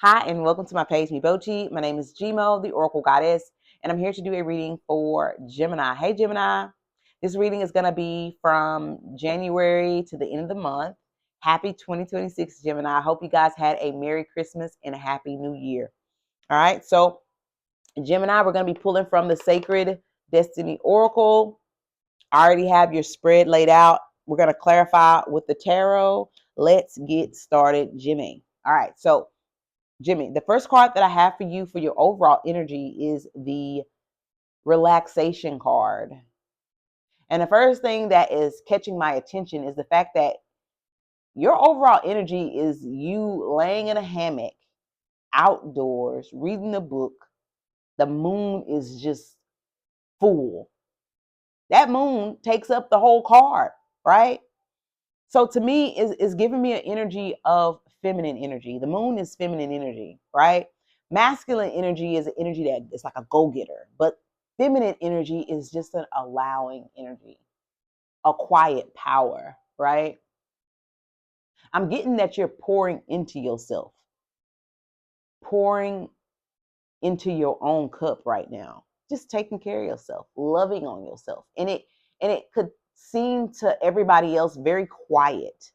Hi, and welcome to my page, Mibochi. My name is Gmo, the Oracle Goddess, and I'm here to do a reading for Gemini. Hey, Gemini. This reading is going to be from January to the end of the month. Happy 2026, Gemini. I hope you guys had a Merry Christmas and a Happy New Year. All right, so Gemini, we're going to be pulling from the Sacred Destiny Oracle. I already have your spread laid out. We're going to clarify with the tarot. Let's get started, Jimmy. All right, so Jimmy, the first card that I have for you for your overall energy is the relaxation card. And the first thing that is catching my attention is the fact that your overall energy is you laying in a hammock, outdoors, reading a book. The moon is just full. That moon takes up the whole card, right? So to me, is giving me an energy of feminine energy. The moon is feminine energy, right? Masculine energy is an energy that is like a go-getter, but feminine energy is just an allowing energy, a quiet power, right? I'm getting that you're pouring into yourself, pouring into your own cup right now, just taking care of yourself, loving on yourself. And it could seem to everybody else very quiet.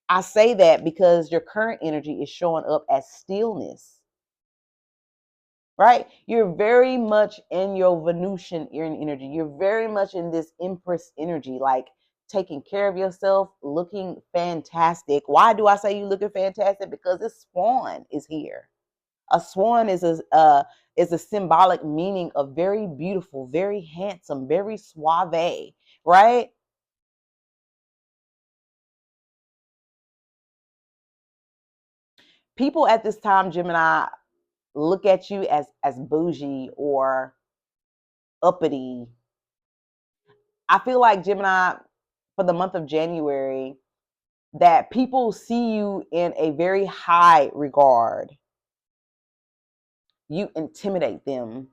I say that because your current energy is showing up as stillness, right? You're very much in your Venusian energy. You're very much in this Empress energy, like taking care of yourself, looking fantastic. Why do I say you looking fantastic? Because this swan is here. A swan is a symbolic meaning of very beautiful, very handsome, very suave, right? People at this time, Gemini, look at you as bougie or uppity. I feel like Gemini, for the month of January, that people see you in a very high regard. You intimidate them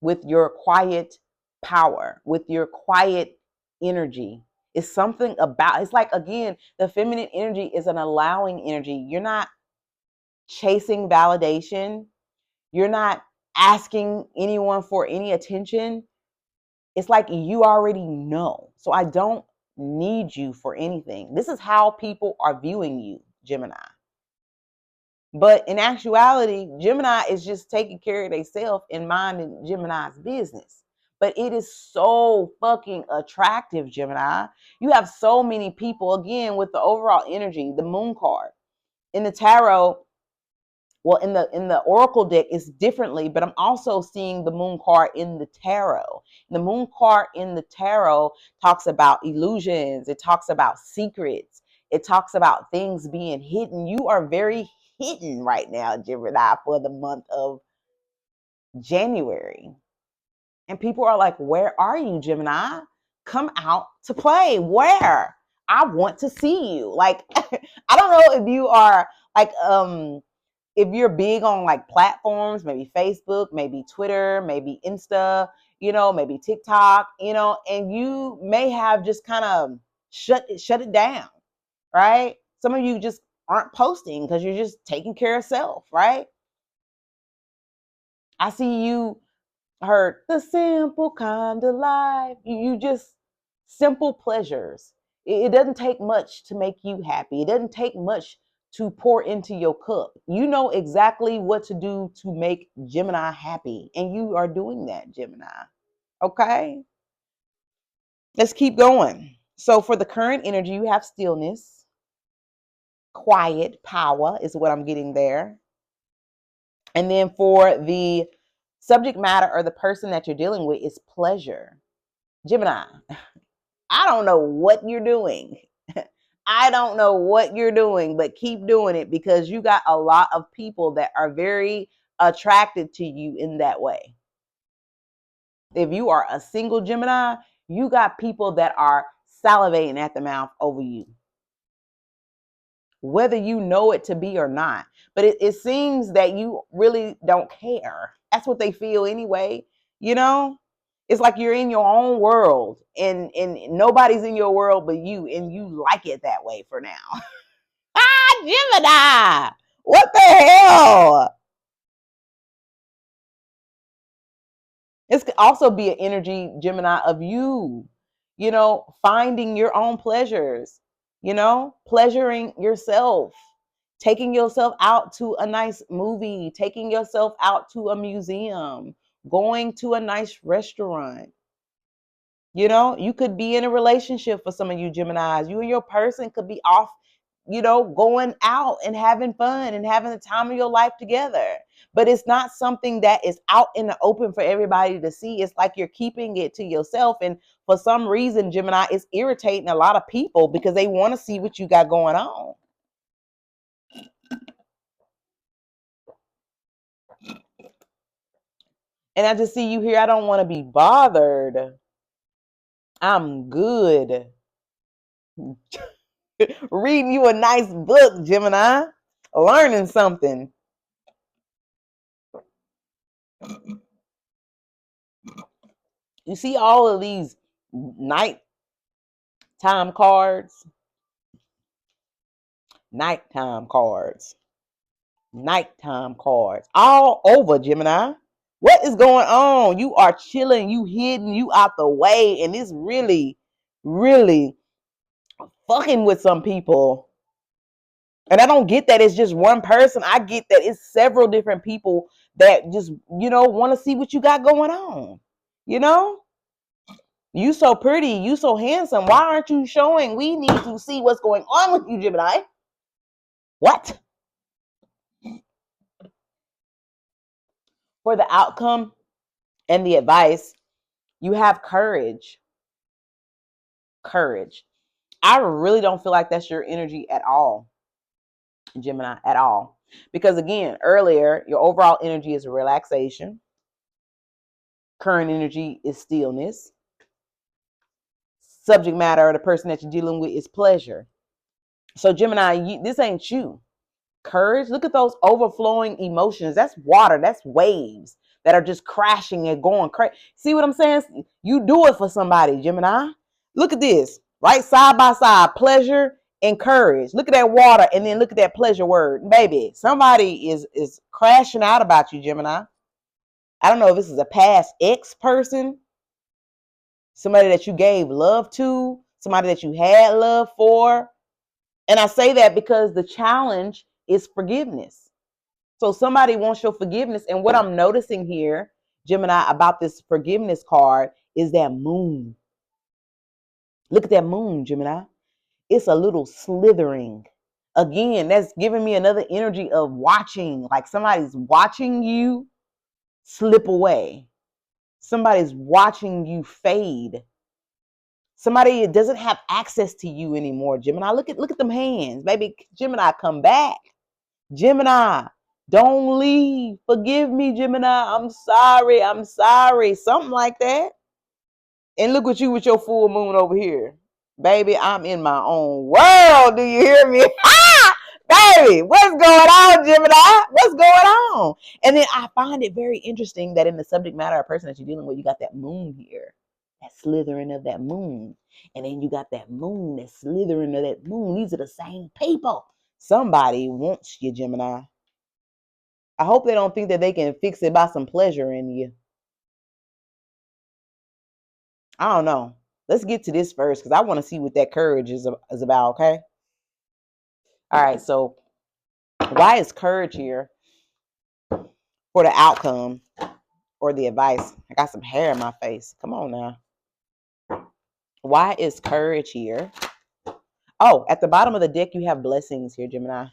with your quiet power, with your quiet energy. It's something about, it's like, again, the feminine energy is an allowing energy. You're not chasing validation. You're not asking anyone for any attention. It's like you already know. So I don't need you for anything. This is how people are viewing you, Gemini. But in actuality, Gemini is just taking care of themselves and minding Gemini's business. But it is so fucking attractive, Gemini. You have so many people, again, with the overall energy, the moon card. In the tarot, well, in the oracle deck is differently, but I'm also seeing the moon card in the tarot. The moon card in the tarot talks about illusions. It talks about secrets. It talks about things being hidden. You are very hidden right now, Gemini, for the month of January. And people are like, where are you, Gemini? Come out to play. Where? I want to see you. Like, I don't know if you are like if you're big on like platforms, maybe Facebook, maybe Twitter, maybe Insta, maybe TikTok, and you may have just kind of shut it down, right? Some of you just aren't posting because you're just taking care of self, right? I see you heard the simple kind of life. You just simple pleasures. It doesn't take much to make you happy. It doesn't take much to pour into your cup. You know exactly what to do to make Gemini happy, and you are doing that, Gemini. Okay, let's keep going. So for the current energy, you have stillness, quiet, power is what I'm getting there. And then for the subject matter or the person that you're dealing with is pleasure. Gemini, I don't know what you're doing. I don't know what you're doing, but keep doing it because you got a lot of people that are very attracted to you in that way. If you are a single Gemini, you got people that are salivating at the mouth over you, whether you know it to be or not. But it seems that you really don't care. That's what they feel anyway, you know? It's like you're in your own world and nobody's in your world but you, and you like it that way for now. Ah, Gemini! What the hell? also be an energy, Gemini, of you, finding your own pleasures, pleasuring yourself, taking yourself out to a nice movie, taking yourself out to a museum, going to a nice restaurant. You could be in a relationship for some of you Geminis. You and your person could be off, going out and having fun and having the time of your life together. But it's not something that is out in the open for everybody to see. It's like you're keeping it to yourself. And for some reason, Gemini, it's irritating a lot of people because they want to see what you got going on. And I just see you here. I don't want to be bothered. I'm good. Reading you a nice book, Gemini. Learning something. You see all of these nighttime cards? Nighttime cards. Nighttime cards. All over, Gemini. What is going on? You are chilling, you hidden, you out the way, and it's really, really fucking with some people. And I don't get that it's just one person. I get that it's several different people that just, want to see what you got going on. You so pretty, you so handsome. Why aren't you showing? We need to see what's going on with you, Gemini. What? For the outcome and the advice, you have courage. Courage. I really don't feel like that's your energy at all, Gemini, at all. Because again, earlier, your overall energy is relaxation. Current energy is stillness. Subject matter or the person that you're dealing with is pleasure. So Gemini, this ain't you. Courage, look at those overflowing emotions. That's water, that's waves that are just crashing and going crazy. See what I'm saying? You do it for somebody, Gemini. Look at this, right side by side, pleasure and courage. Look at that water and then look at that pleasure word. Baby, somebody is crashing out about you, Gemini. I don't know if this is a past ex person, somebody that you gave love to, somebody that you had love for. And I say that because the challenge is forgiveness. So somebody wants your forgiveness. And what I'm noticing here, Gemini, about this forgiveness card is that moon. Look at that moon, Gemini. It's a little slithering. Again, that's giving me another energy of watching, like somebody's watching you slip away. Somebody's watching you fade. Somebody doesn't have access to you anymore, Gemini. Look at them hands. Baby, Gemini, come back. Gemini, don't leave. Forgive me, Gemini. I'm sorry. I'm sorry. Something like that. And look at you with your full moon over here. Baby, I'm in my own world. Do you hear me? Baby, what's going on, Gemini? What's going on? And then I find it very interesting that in the subject matter of person that you're dealing with, you got that moon here. That slithering of that moon. And then you got that moon, that slithering of that moon. These are the same people. Somebody wants you, Gemini. I hope they don't think that they can fix it by some pleasure in you. I don't know. Let's get to this first because I want to see what that courage is about, okay? All right, so why is courage here for the outcome or the advice? I got some hair in my face. Come on now. Why is courage here? Oh, at the bottom of the deck, you have blessings here, Gemini.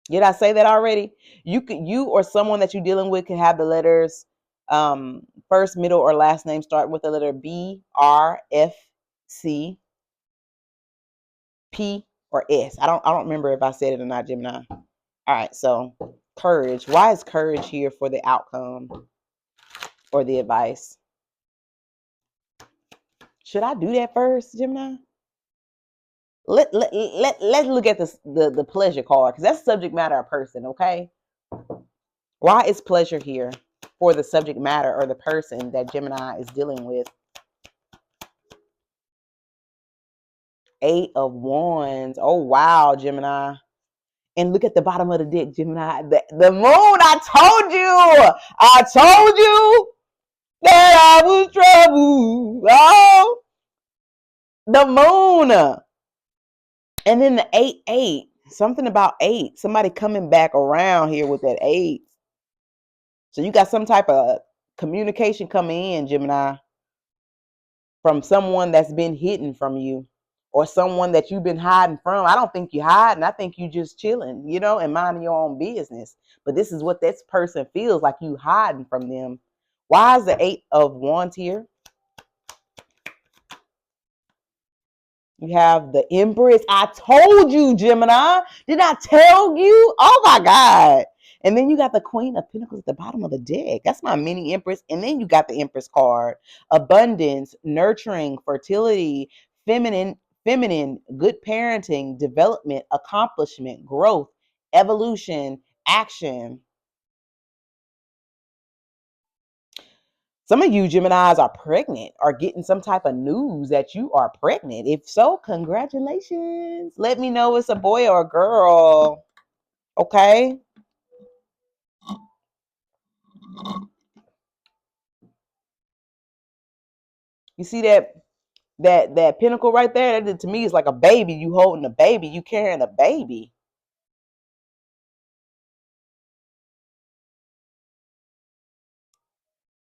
Did I say that already? You or someone that you're dealing with can have the letters first, middle, or last name start with the letter B, R, F, C, P, or S. I don't remember if I said it or not, Gemini. All right, so courage. Why is courage here for the outcome or the advice? Should I do that first, Gemini? Let's look at the pleasure card because that's subject matter of person, okay? Why is pleasure here for the subject matter or the person that Gemini is dealing with? 8 of Wands. Oh, wow, Gemini. And look at the bottom of the deck, Gemini. The moon, I told you that I was trouble. Oh, the moon. And then the 8-8. Something about 8. Somebody coming back around here with that 8. So you got some type of communication coming in, Gemini, from someone that's been hidden from you or someone that you've been hiding from. I don't think you're hiding. I think you just chilling, and minding your own business. But this is what this person feels like, you hiding from them. Why is the 8 of Wands here? You have the Empress. I told you, Gemini. Did I tell you? Oh my God. And then you got the Queen of Pentacles at the bottom of the deck. That's my mini Empress. And then you got the Empress card. Abundance, nurturing, fertility, feminine, good parenting, development, accomplishment, growth, evolution, action. Some of you Geminis are pregnant or getting some type of news that you are pregnant. If so, congratulations. Let me know it's a boy or a girl. Okay? You see that pinnacle right there? That to me is like a baby. You holding a baby. You carrying a baby.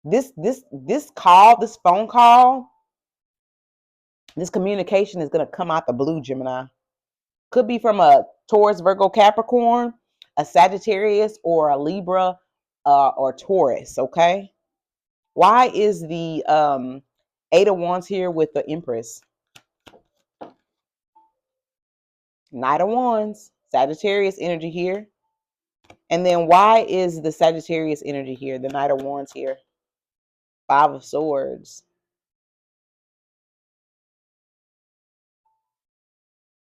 This phone call, this communication is gonna come out the blue, Gemini. Could be from a Taurus, Virgo, Capricorn, a Sagittarius, or a Libra, or Taurus. Okay. Why is the 8 of Wands here with the Empress? Knight of Wands, Sagittarius energy here. And then why is the Sagittarius energy here, the Knight of Wands here? 5 of Swords.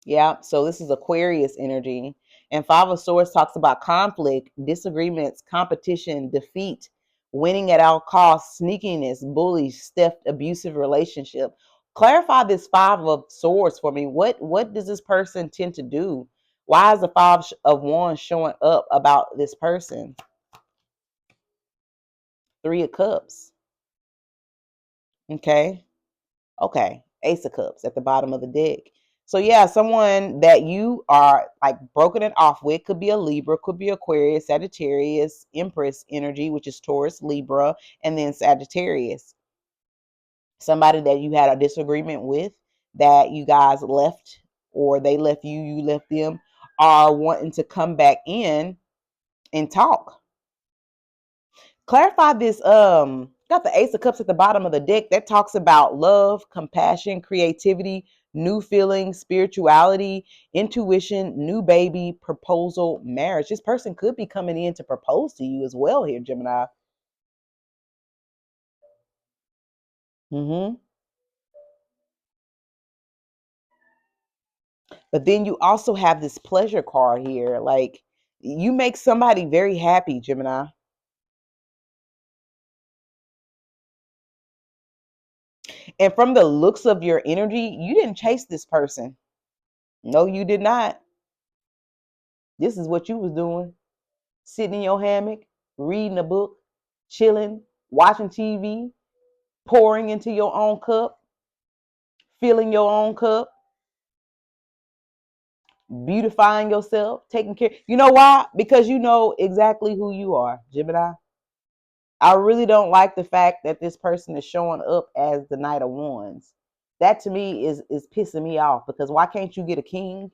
Yeah, so this is Aquarius energy. And 5 of Swords talks about conflict, disagreements, competition, defeat, winning at all costs, sneakiness, bullies, theft, abusive relationship. Clarify this 5 of Swords for me. What does this person tend to do? Why is the 5 of Wands showing up about this person? 3 of Cups. Okay. Okay. Ace of Cups at the bottom of the deck. So yeah, someone that you are like broken it off with could be a Libra, could be Aquarius, Sagittarius, Empress energy, which is Taurus, Libra, and then Sagittarius. Somebody that you had a disagreement with, that you guys left, or they left you, you left them, are wanting to come back in and talk. Clarify this. Got the Ace of Cups at the bottom of the deck. That talks about love, compassion, creativity, new feelings, spirituality, intuition, new baby, proposal, marriage. This person could be coming in to propose to you as well here, Gemini. Mm-hmm. But then you also have this pleasure card here. Like, you make somebody very happy, Gemini. And from the looks of your energy, you didn't chase this person. No, you did not. This is what you was doing. Sitting in your hammock, reading a book, chilling, watching TV, pouring into your own cup, filling your own cup, beautifying yourself, taking care. You know why? Because you know exactly who you are, Gemini. I really don't like the fact that this person is showing up as the Knight of Wands. That to me is pissing me off, because why can't you get a king?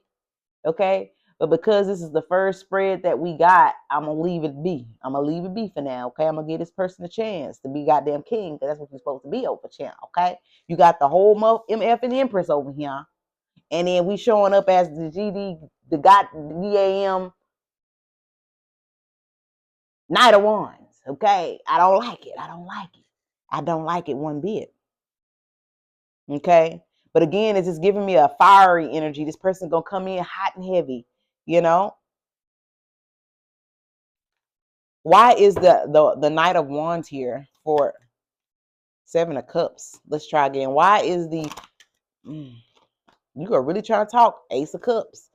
Okay. But because this is the first spread that we got, I'm gonna leave it be. I'm gonna leave it be for now. Okay. I'm gonna give this person a chance to be goddamn king, because that's what you're supposed to be over champ. Okay. You got the whole MF and Empress over here. And then we showing up as the GD, the got DAM Knight of Wands. Okay. I don't like it. I don't like it. I don't like it one bit. Okay. But again, it's just giving me a fiery energy. This person gonna come in hot and heavy, you know. Why is the Knight of Wands here for 7 of Cups? Let's try again. Why is you are really trying to talk Ace of Cups?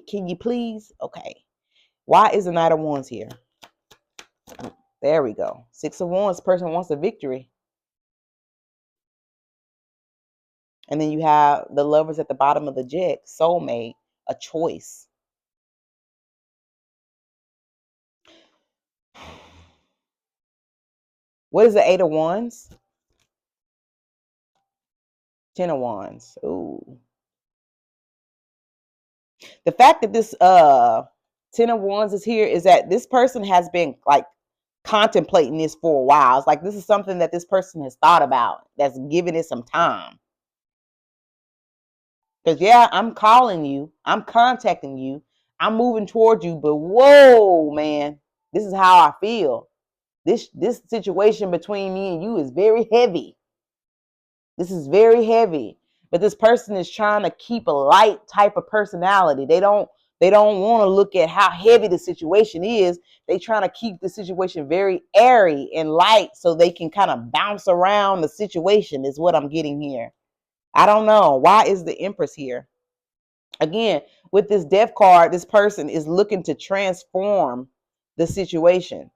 Can you please? Okay. Why is the Knight of Wands here? There we go. 6 of Wands, person wants a victory. And then you have the Lovers at the bottom of the deck, soulmate, a choice. What is the 8 of Wands? 10 of Wands. Ooh. The fact that this 10 of Wands is here is that this person has been like contemplating this for a while. It's like this is something that this person has thought about, that's giving it some time. Because yeah, I'm calling you, I'm contacting you, I'm moving towards you, but whoa, man, this is how I feel. This situation between me and you is very heavy. This is very heavy. But this person is trying to keep a light type of personality. They don't want to look at how heavy the situation is. They trying to keep the situation very airy and light so they can kind of bounce around the situation is what I'm getting here. I don't know. Why is the Empress here? Again, with this Death card, this person is looking to transform the situation.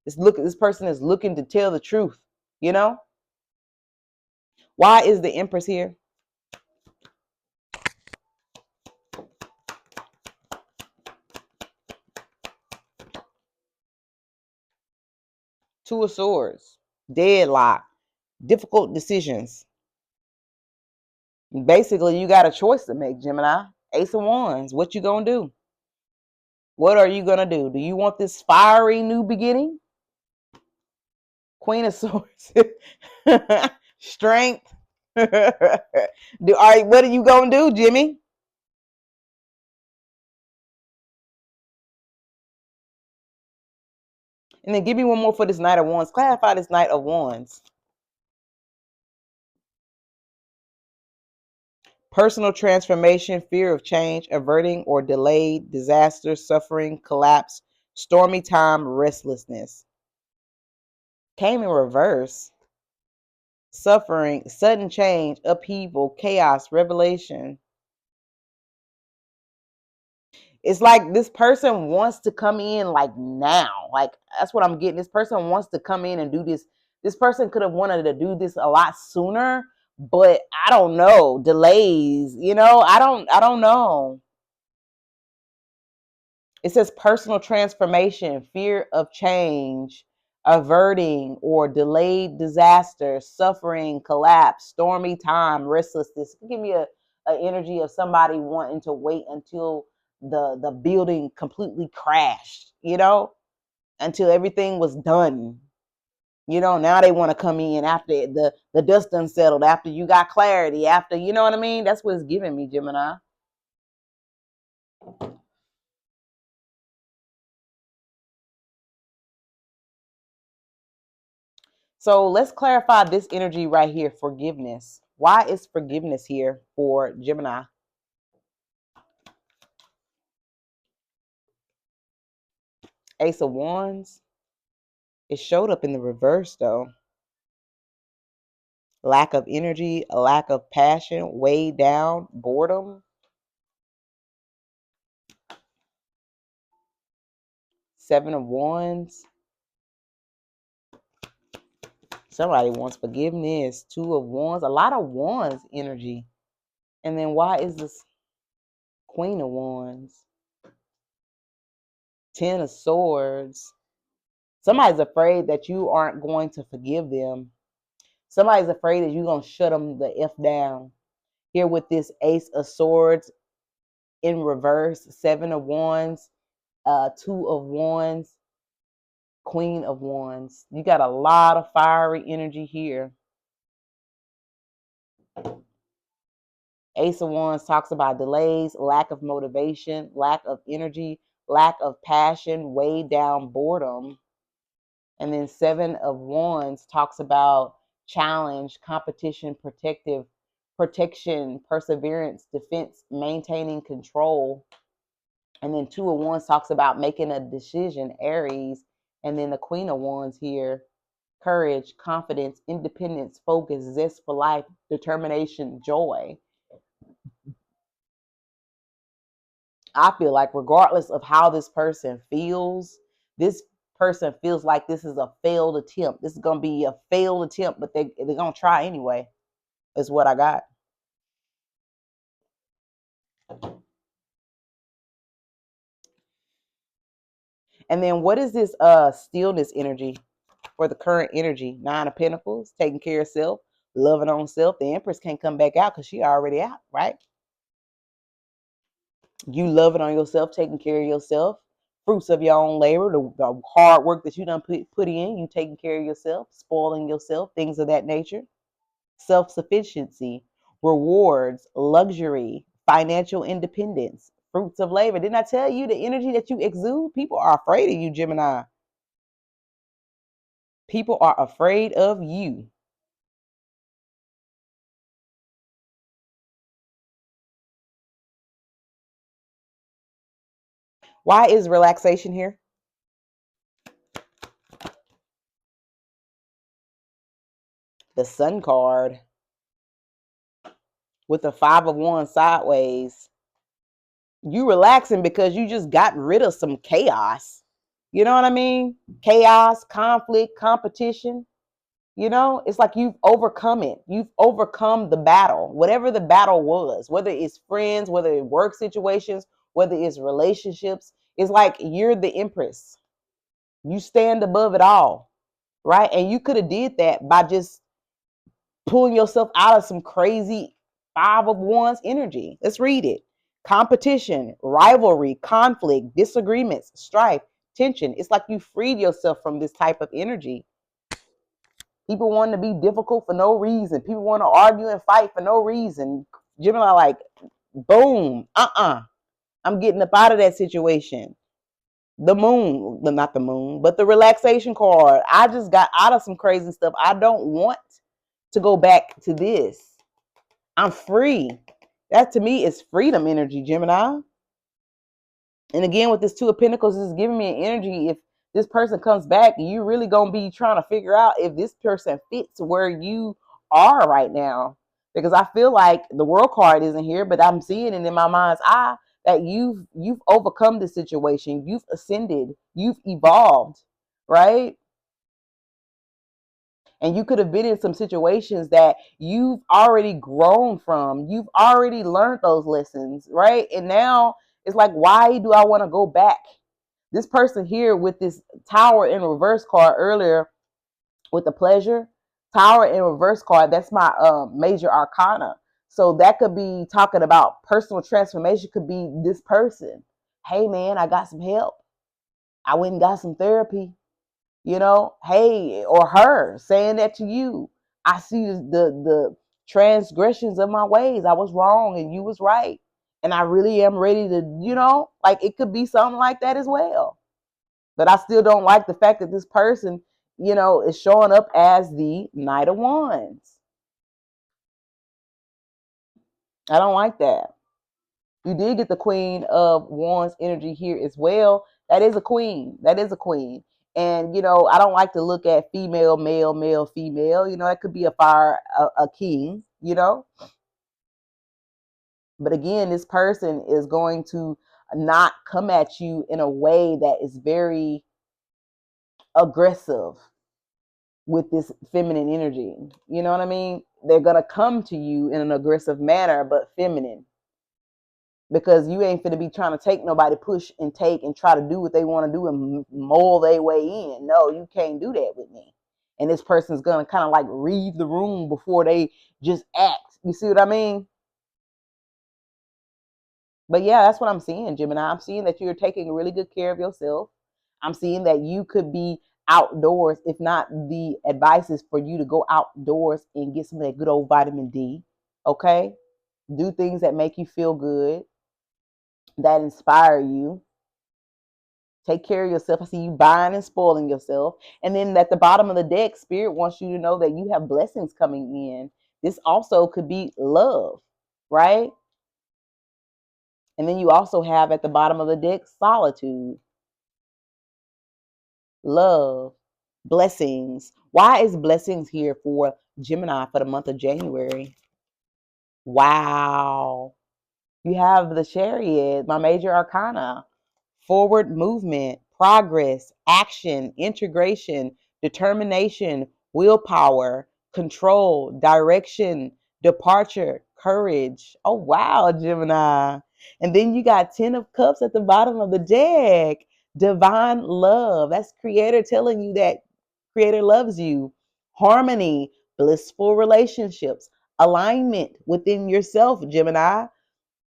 This person is looking to tell the truth, you know? Why is the Empress here? Two of Swords, deadlock, difficult decisions. Basically, you got a choice to make, Gemini. Ace of Wands, what you gonna do? What are you gonna do? Do you want this fiery new beginning? Queen of Swords, strength. What are you gonna do, Jimmy? And then give me one more for this Knight of Wands. Clarify this Knight of Wands. Personal transformation, fear of change, averting or delayed, disaster, suffering, collapse, stormy time, restlessness. Came in reverse. Suffering, sudden change, upheaval, chaos, revelation. It's like this person wants to come in like now. Like that's what I'm getting. This person wants to come in and do this. This person could have wanted to do this a lot sooner, but I don't know. Delays, I don't know. It says personal transformation, fear of change, averting or delayed disaster, suffering, collapse, stormy time, restlessness. Give me a energy of somebody wanting to wait until the building completely crashed, until everything was done. Now they want to come in after the dust unsettled, after you got clarity, after, you know what I mean? That's what it's giving me, Gemini. So let's clarify this energy right here, forgiveness. Why is forgiveness here for Gemini? Ace of Wands. It showed up in the reverse though. Lack of energy, a lack of passion, weighed down, boredom. Seven of Wands. Somebody wants forgiveness. Two of Wands. A lot of Wands energy. And then why is this Queen of Wands? 10 of Swords. Somebody's afraid that you aren't going to forgive them. Somebody's afraid that you're going to shut them the F down. Here with this Ace of Swords in reverse, Seven of Wands, Two of Wands, Queen of Wands. You got a lot of fiery energy here. Ace of Wands talks about delays, lack of motivation, lack of energy, lack of passion, weighed down, boredom. And then Seven of Wands talks about challenge, competition, protection, perseverance, defense, maintaining control. And then Two of Wands talks about making a decision, Aries. And then the Queen of Wands here, courage, confidence, independence, focus, zest for life, determination, joy. I feel like regardless of how this person feels like this is a failed attempt. This is gonna be a failed attempt, but they're gonna try anyway. Is what I got. And then what is this stillness energy for the current energy? Nine of Pentacles, taking care of self, loving on self. The Empress can't come back out because she already out, right? You loving on yourself, taking care of yourself, fruits of your own labor, the hard work that you done put in, you taking care of yourself, spoiling yourself, things of that nature. Self-sufficiency, rewards, luxury, financial independence, fruits of labor. Didn't I tell you the energy that you exude? People are afraid of you, Gemini. People are afraid of you. Why is relaxation here? The Sun card with the Five of Wands sideways. You relaxing because you just got rid of some chaos. You know what I mean? Chaos, conflict, competition. You know, it's like you've overcome it. You've overcome the battle, whatever the battle was, whether it's friends, whether it's work situations, whether it's relationships. It's like you're the Empress. You stand above it all, right? And you could have did that by just pulling yourself out of some crazy Five of Wands energy. Let's read it. Competition, rivalry, conflict, disagreements, strife, tension. It's like you freed yourself from this type of energy. People want to be difficult for no reason. People want to argue and fight for no reason. Gemini, like, boom, I'm getting up out of that situation. The moon, not the moon, but the relaxation card. I just got out of some crazy stuff. I don't want to go back to this. I'm free. That to me is freedom energy, Gemini. And again, with this Two of Pentacles, this is giving me an energy. If this person comes back, you really gonna be trying to figure out if this person fits where you are right now. Because I feel like the World card isn't here, but I'm seeing it in my mind's eye that you've overcome the situation, you've ascended, you've evolved, right? And you could have been in some situations that you've already grown from. You've already learned those lessons, right? And now it's like, why do I want to go back? This person here with this Tower in reverse card earlier with the Pleasure, Tower in reverse card, that's my major arcana. So that could be talking about personal transformation, could be this person. Hey man, I got some help. I went and got some therapy. Hey, or her saying that to you. I see the transgressions of my ways. I was wrong and you was right. And I really am ready to, like it could be something like that as well. But I still don't like the fact that this person, is showing up as the Knight of Wands. I don't like that. You did get the Queen of Wands energy here as well. That is a queen. That is a queen. And I don't like to look at female, male, male, female. It could be a king. But again, this person is going to not come at you in a way that is very aggressive with this feminine energy. You know what I mean? They're gonna come to you in an aggressive manner, but feminine. Because you ain't finna be trying to take nobody, push and take and try to do what they want to do and mold their way in. No, you can't do that with me. And this person's gonna kind of like read the room before they just act. You see what I mean? But yeah, that's what I'm seeing, Gemini. I'm seeing that you're taking really good care of yourself. I'm seeing that you could be outdoors. If not, the advice is for you to go outdoors and get some of that good old vitamin D. Okay? Do things that make you feel good, that inspire you. Take care of yourself. I see you buying and spoiling yourself. And then at the bottom of the deck, Spirit wants you to know that you have blessings coming in. This also could be love, right? And then you also have at the bottom of the deck, solitude, love, blessings. Why is blessings here for Gemini for the month of January? Wow. You have the Chariot, my major arcana. Forward movement, progress, action, integration, determination, willpower, control, direction, departure, courage. Oh, wow, Gemini. And then you got 10 of Cups at the bottom of the deck. Divine love. That's Creator telling you that Creator loves you. Harmony, blissful relationships, alignment within yourself, Gemini.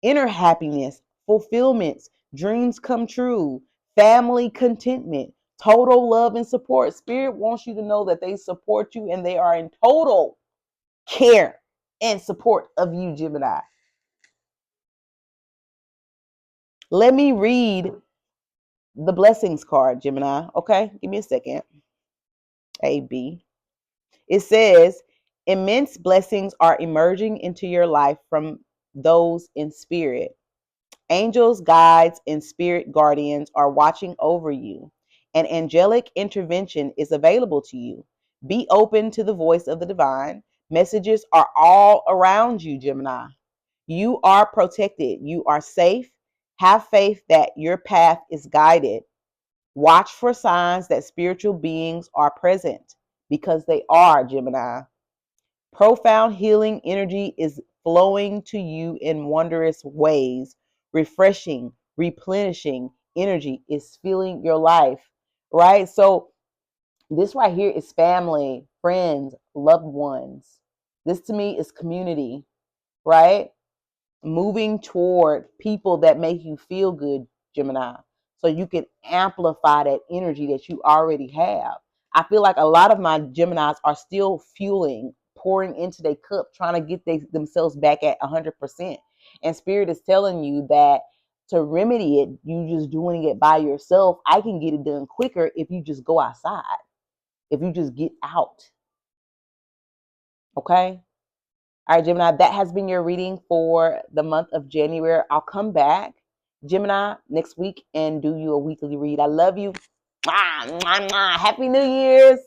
Inner happiness, fulfillments, dreams come true, family contentment, total love and support. Spirit wants you to know that they support you and they are in total care and support of you, Gemini. Let me read the blessings card, Gemini. Okay, give me a second. A, B. It says, immense blessings are emerging into your life from those in spirit. Angels, guides, and spirit guardians are watching over you. An angelic intervention is available to you. Be open to the voice of the divine. Messages are all around you, Gemini. You are protected. You are safe. Have faith that your path is guided. Watch for signs that spiritual beings are present because they are, Gemini. Profound healing energy is flowing to you in wondrous ways. Refreshing, replenishing energy is filling your life, right? So, this right here is family, friends, loved ones. This to me is community, right? Moving toward people that make you feel good, Gemini, so you can amplify that energy that you already have. I feel like a lot of my Geminis are still fueling, pouring into their cup, trying to get themselves back at 100%. And Spirit is telling you that to remedy it, you just doing it by yourself. I can get it done quicker if you just go outside, if you just get out. Okay? All right, Gemini, that has been your reading for the month of January. I'll come back, Gemini, next week and do you a weekly read. I love you. Mwah, mwah, mwah. Happy New Year's.